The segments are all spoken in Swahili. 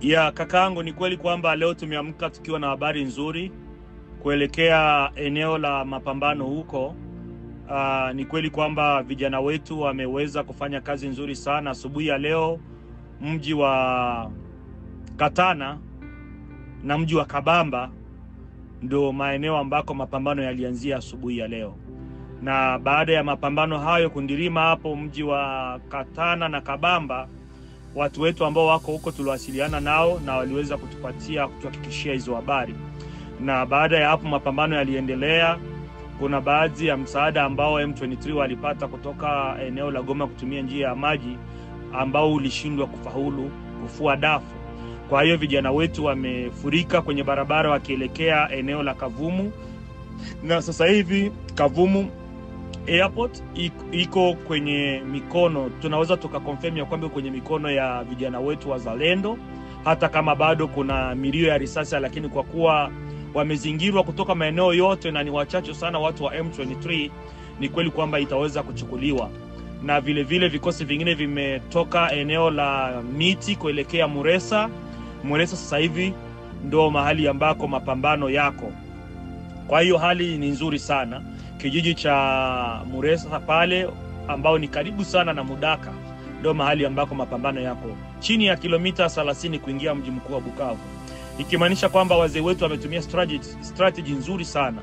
Ya kakaangu, ni kweli kwamba leo tumeamka tukiwa na habari nzuri kuelekea eneo la mapambano huko. Ni kweli kwamba vijana wetu wameweza kufanya kazi nzuri sana asubuhi ya leo. Mji wa Katana na mji wa Kabamba ndio maeneo ambako mapambano yalianzia asubuhi ya leo. Na baada ya mapambano hayo kundirima hapo mji wa Katana na Kabamba, watu wetu ambao wako huko tuliwasiliana nao na waliweza kutuhakikishia hizo habari. Na baada ya hapo mapambano yaliendelea. Kuna baadhi ya msaada ambao M23 walipata kutoka eneo la Goma kutumia njia ya maji ambao ulishindwa kufaulu kufua dafu. Kwa hiyo vijana wetu wamefurika kwenye barabara wakielekea eneo la Kavumu. Na sasa hivi Kavumu Airport iko kwenye mikono, tunaweza tukakonfirm ya kwamba kwenye mikono ya vijana wetu wazalendo, hata kama bado kuna milio ya risasi, lakini kwa kuwa wamezingirwa kutoka maeneo yote na ni wachache sana watu wa M23, ni kweli kwamba itaweza kuchukuliwa. Na vile vile vikosi vingine vimetoka eneo la Miti kuelekea Muresa. Muresa sasa hivi ndo mahali ambako mapambano yako. Kwa hiyo hali ni nzuri sana. Kijiji cha Muresa pale ambao ni karibu sana na Mudaka ndo mahali ambako mapambano yako, chini ya kilomita 30 kuingia mji mkuu wa Bukavu. Ikimaanisha kwamba wazee wetu wametumia strategy nzuri sana.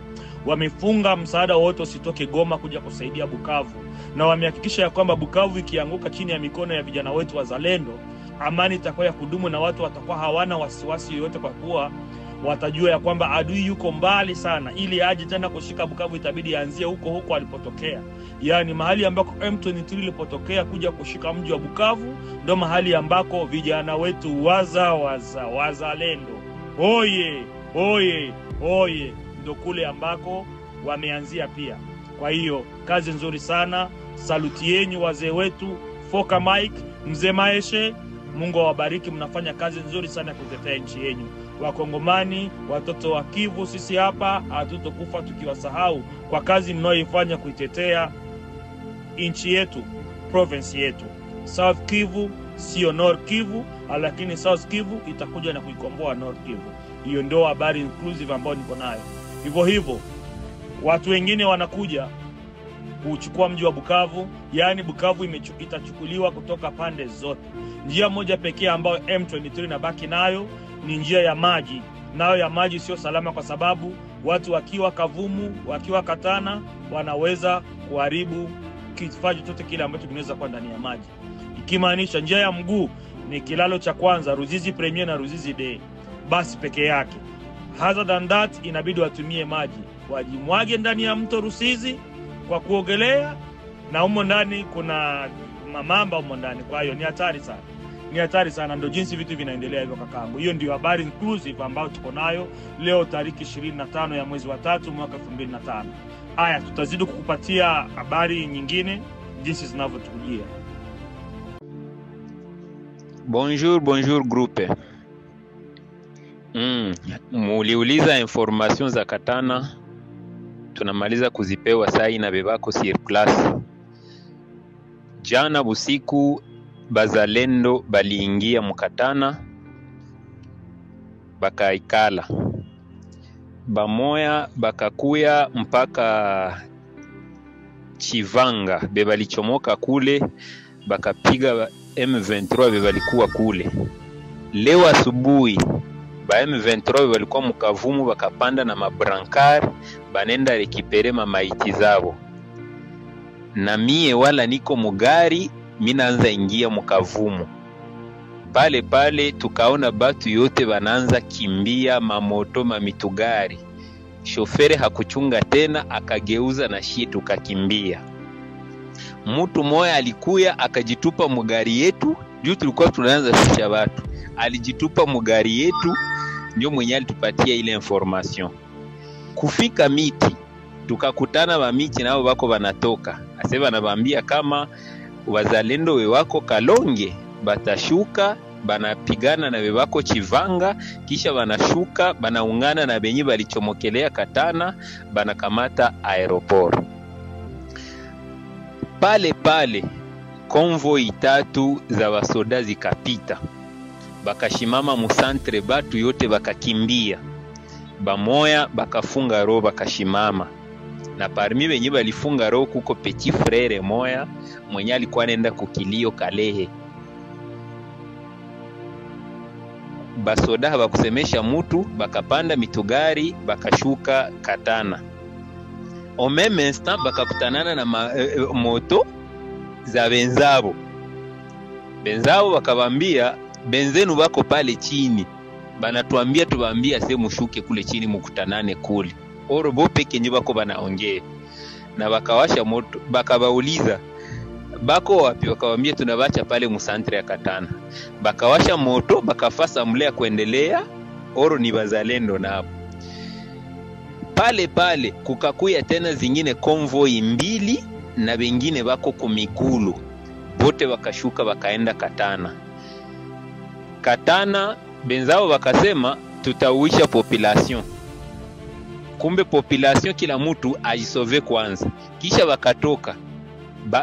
Wamefunga msaada wote usitoke Goma kuja kusaidia Bukavu, na wamehakikisha ya kwamba Bukavu ikianguka chini ya mikono ya vijana wetu wazalendo, amani itakuwa ya kudumu na watu watakuwa hawana wasiwasi yoyote, kwa kuwa watajua ya kwamba adui yuko mbali sana. Ili aje tena kushika Bukavu itabidi aanzie huko alipotokea. Yaani mahali ambako M23 ilipotokea kuja kushika mji wa Bukavu ndo mahali ambako vijana wetu wazalendo oye ndo kule ambako wameanzia pia. Kwa hiyo kazi nzuri sana. Saluti yenu wazee wetu, Foka Mike, Mzee Maeshe, Mungu awabariki, mnafanya kazi nzuri sana kutetea nchi yenu. Wakongomani, watoto wa Kivu, sisi hapa hatutokufa tukiwasahau kwa kazi mnayoifanya kuitetea nchi yetu, province yetu. South Kivu sio North Kivu, lakini South Kivu itakuja na kuikomboa North Kivu. Hiyo ndio habari inclusive ambayo niko nayo. Hivyo watu wengine wanakuja kuchukua mji wa Bukavu, yani Bukavu itachukuliwa kutoka pande zote. Njia moja pekee ambayo M23 inabaki nayo ni njia ya maji. Nayo ya maji sio salama, kwa sababu watu wakiwa Kavumu, wakiwa Katana, wanaweza kuharibu kifaa chochote kile ambacho kinaweza kuwa ndani ya maji. Ikimaanisha njia ya mguu ni kilalo cha kwanza, Ruzizi Premier na Ruzizi Day, basi peke yake. Other than that, inabidi watumie maji, wajimwage ndani ya mto Rusizi kwa kuogelea, na humo ndani kuna mamamba humo ndani. Kwa hiyo ni hatari sana. Ndio jinsi vitu vinaendelea hivyo kakaangu. Hiyo ndio habari inclusive ambayo tuko nayo leo tariki 25 ya mwezi wa 3 mwaka 2005. Haya, tutazidi kukupatia habari nyingine jinsi zinavyotujia. Bonjour groupe. Muliuliza information za Katana, tunamaliza kuzipewa sai na bebako sur place. Jana busiku bazalendo baliingia Mkatana, bakaikala bamoya, bakakuya mpaka Chivanga, bebalichomoka kule, bakapiga M23 bebalikuwa kule. Leo asubuhi ba M23 walikuwa Mkavumu, bakapanda na mabrankar banenda rekipere mamaiti zao. Na mie wala niko mugari, minaanza ingia Mkavumu. Pale tukaona batu yote bananza kimbia, mamoto, mamitugari. Shofere hakuchunga tena, akageuza na shie tukakimbia. Mtu moya alikuya akajitupa mugari yetu, juu tulikuwa tunaanza ficha watu. Alijitupa mugari yetu, ndio mwenye alitupatia ile information. Kufika Miti, tukakutana wa Miti nao bako banatoka. Ase banabambia kama wazalendo we wako Kalonge batashuka, banapigana na we wako Chivanga, kisha banashuka banaungana na benye balichomokelea Katana, banakamata aeroport. Pale konvoi 3 za wasoda zikapita. bakashimama musantre, batu yote bakakimbia, bamoya bakafunga roho bakashimama. Na parmi wenye balifunga roho kuko petit frere moya mwenye alikuwa anaenda kukilio Kalehe. Basoda bakusemesha mutu, bakapanda mitugari bakashuka Katana. Au même instant bakakutanana na moto za benzabo. Benzabo bakabambia, benzenu bako pale chini, banatuambia tubambia se mushuke kule chini mukutanane kule. Oro bo peke nje bako banaongea. Na bakawasha moto, bakabauliza bako wapi, bakawambia tunabacha pale musantre ya Katana. Bakawasha moto, bakafasa mlea kuendelea, oro ni bazalendo na hapo. Pale kukakuya tena zingine konvoi mbili na wengine bako kumikulu. Bote wakashuka wakaenda Katana. Katana benzao wakasema tutauisha population. Kumbe population kila mtu ajisove kwanza. Kisha wakatoka.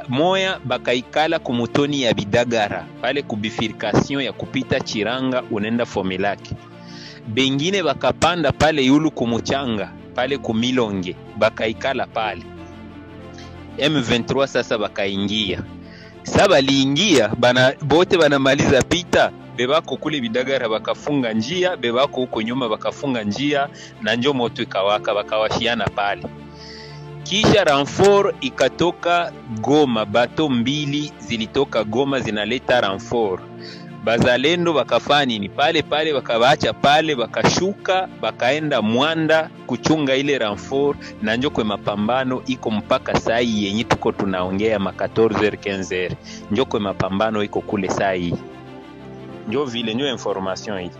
Moya bakaikala kumutoni ya Bidagara, pale kubifirikasyon ya kupita Chiranga unenda Fomilaki. Bengine bakapanda pale yulu kumuchanga, pale kumilonge, bakaikala pale. M23 sasa bakaingia. Saba liingia, bote banamaliza pita, bebako kule Bidagara bakafunga njia, bebako huko nyuma bakafunga njia, na njo moto ikawaka, bakawashiana pale. Kisha renfort ikatoka Goma, bato mbili zilitoka Goma zinaleta renfort. Bazalendo bakafani ni pale bakabaacha pale, bakashuka bakaenda Mwanda kuchunga ile renfort, na njo kwe mapambano iko mpaka sai yenye tuko tunaongea ma 14h15h. Njo kwe mapambano iko kule sai. Njo vile nyo information hii.